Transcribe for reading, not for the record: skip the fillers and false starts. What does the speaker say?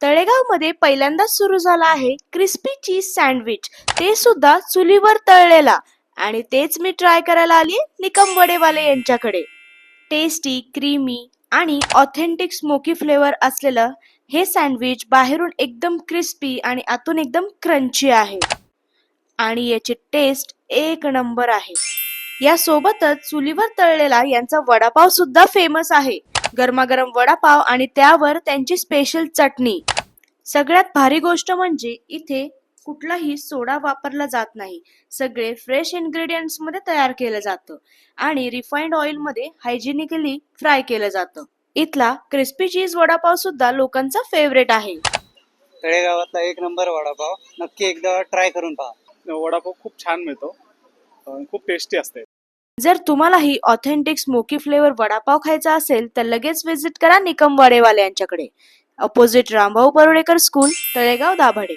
तळेगावमध्ये पहिल्यांदाच सुरू झाला आहे क्रिस्पी चीज सँडविच, ते सुद्धा चुलीवर तळलेला. आणि तेच मी ट्राय करायला आली निकम वडेवाले यांच्याकडे. टेस्टी, क्रीमी आणि ऑथेंटिक स्मोकी फ्लेवर असलेलं हे सँडविच बाहेरून एकदम क्रिस्पी आणि आतून एकदम क्रंची आहे. आणि याची टेस्ट एक नंबर आहे. यासोबतच चुलीवर तळलेला यांचा वडापाव सुद्धा फेमस आहे. गरमागरम वडापाव आणि त्यावर त्यांची स्पेशल चटणी. सगळ्यात भारी गोष्ट म्हणजे इथे कुठलाही सोडा वापरला जात नाही. सगळे फ्रेश इन्ग्रेडियंट्स मध्ये तयार केलं जातं आणि रिफाइंड ऑइल मध्ये हायजेनिकली फ्राय केलं जातं. इथला क्रिस्पी चीज वडापाव सुद्धा लोकांचा फेवरेट आहे. तळेगावातला एक नंबर वडापाव, नक्की एकदा ट्राय करून पहा. वडापाव खूप छान मिळतो. खूप टेस्टी असते. जर तुम्हालाही ऑथेंटिक स्मोकी फ्लेवर वडापाव खायचा असेल तर लगेच विजिट करा निकम वडेवाले यांच्याकडे. Opposite Rambhau Parulekar school, Talegaon, Dabhade.